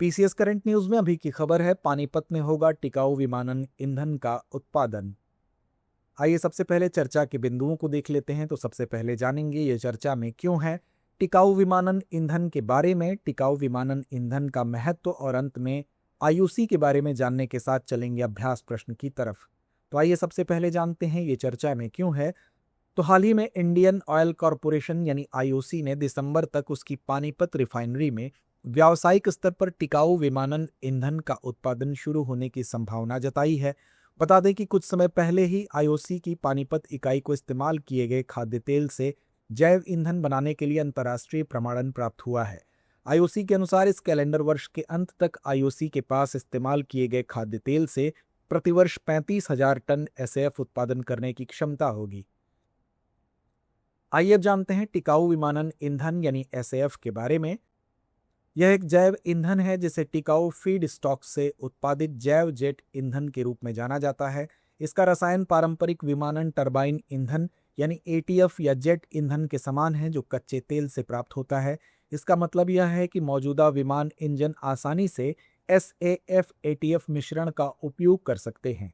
PCS current news में अभी की खबर है, पानीपत में होगा टिकाऊ विमानन ईंधन का उत्पादन। आइए सबसे पहले चर्चा के बिंदुओं को देख लेते हैं। तो सबसे पहले जानेंगे ये चर्चा में क्यों है टिकाऊ विमानन ईंधन के बारे में, टिकाऊ विमानन ईंधन का महत्व और अंत में आईओसी के बारे में जानने के साथ चलेंगे अभ्यास प्रश्न की तरफ। तो आइए सबसे पहले जानते हैं ये चर्चा में क्यों है। तो हाल ही में इंडियन ऑयल कॉरपोरेशन यानी आईओसी ने दिसंबर तक उसकी पानीपत रिफाइनरी में व्यावसायिक स्तर पर टिकाऊ विमानन ईंधन का उत्पादन शुरू होने की संभावना जताई है। बता दें कि कुछ समय पहले ही आईओसी की पानीपत इकाई को इस्तेमाल किए गए खाद्य तेल से जैव ईंधन बनाने के लिए अंतर्राष्ट्रीय प्रमाणन प्राप्त हुआ है। आईओसी के अनुसार इस कैलेंडर वर्ष के अंत तक आईओसी के पास इस्तेमाल किए गए खाद्य तेल से प्रतिवर्ष 35,000 टन एसएएफ उत्पादन करने की क्षमता होगी। आइए अब जानते हैं टिकाऊ विमानन ईंधन यानी एसएएफ के बारे में। यह एक जैव ईंधन है जिसे टिकाऊ फीड स्टॉक से उत्पादित जैव जेट ईंधन के रूप में जाना जाता है। इसका रसायन पारंपरिक विमानन टरबाइन ईंधन यानी एटीएफ या जेट ईंधन के समान है जो कच्चे तेल से प्राप्त होता है। इसका मतलब यह है कि मौजूदा विमान इंजन आसानी से एसएएफ एटीएफ मिश्रण का उपयोग कर सकते हैं।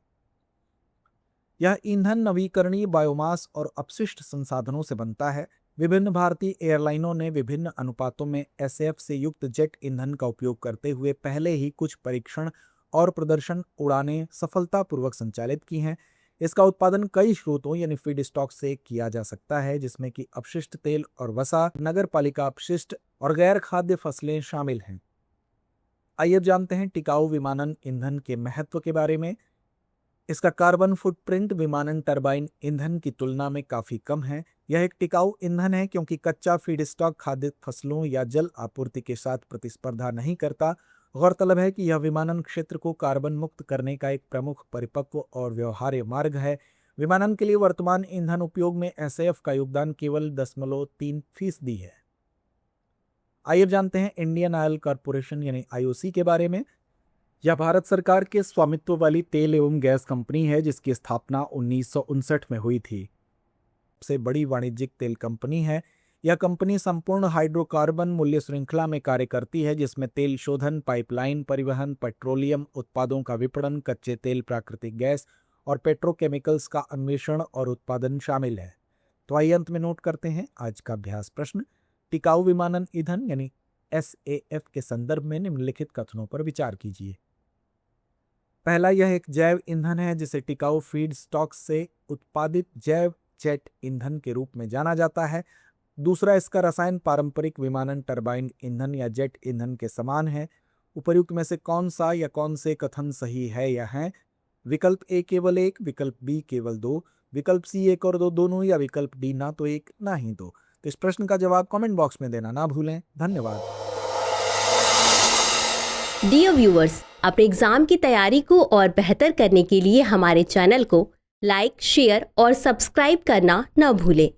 यह ईंधन नवीकरणीय बायोमास और अपशिष्ट संसाधनों से बनता है। विभिन्न भारतीय एयरलाइनों ने विभिन्न अनुपातों में एसएएफ से युक्त जेट ईंधन का उपयोग करते हुए पहले ही कुछ परीक्षण और प्रदर्शन उड़ानें सफलतापूर्वक संचालित की हैं। इसका उत्पादन कई स्रोतों यानी फीड स्टॉक से किया जा सकता है, जिसमें कि अपशिष्ट तेल और वसा, नगर पालिका अपशिष्ट और गैर खाद्य फसलें शामिल हैं। आइए अब जानते हैं टिकाऊ विमानन ईंधन के महत्व के बारे में। इसका कार्बन फुटप्रिंट विमानन टरबाइन ईंधन की तुलना में काफी कम है। यह एक टिकाऊ ईंधन है क्योंकि कच्चा फीडस्टॉक खाद्य फसलों या जल आपूर्ति के साथ प्रतिस्पर्धा नहीं करता। गौरतलब है कि यह विमानन क्षेत्र को कार्बन मुक्त करने का एक प्रमुख परिपक्व और व्यवहार्य मार्ग है। विमानन के लिए वर्तमान ईंधन उपयोग में एसएएफ का योगदान केवल 0.3% है। आइए जानते हैं इंडियन ऑयल कॉरपोरेशन यानी आईओसी के बारे में। यह भारत सरकार के स्वामित्व वाली तेल एवं गैस कंपनी है जिसकी स्थापना 1959 में हुई थी। सबसे बड़ी वाणिज्यिक तेल कंपनी है। यह कंपनी संपूर्ण हाइड्रोकार्बन मूल्य श्रृंखला में कार्य करती है, जिसमें तेल शोधन, पाइपलाइन परिवहन, पेट्रोलियम उत्पादों का विपणन, कच्चे तेल, प्राकृतिक गैस और पेट्रोकेमिकल्स का अन्वेषण और उत्पादन शामिल है। तो आइए अंत में नोट करते हैं आज का अभ्यास प्रश्न। टिकाऊ विमानन ईंधन यानी एसएएफ के संदर्भ में निम्नलिखित कथनों पर विचार कीजिए। पहला, यह एक जैव ईंधन है जिसे टिकाऊ फीड स्टॉक से उत्पादित जैव जेट ईंधन के रूप में जाना जाता है। दूसरा, इसका रसायन पारंपरिक विमानन टरबाइन ईंधन या जेट ईंधन के समान है। उपर्युक्त में से कौन सा या कौन से कथन सही है या हैं? विकल्प ए केवल 1, विकल्प बी केवल 2, विकल्प सी 1 और 2 दोनों, या विकल्प डी ना तो 1 ना ही 2। तो इस प्रश्न का जवाब कमेंट बॉक्स में देना ना भूलें। धन्यवाद। डियर व्यूअर्स, अपने एग्जाम की तैयारी को और बेहतर करने के लिए हमारे चैनल को लाइक, शेयर और सब्सक्राइब करना न भूलें।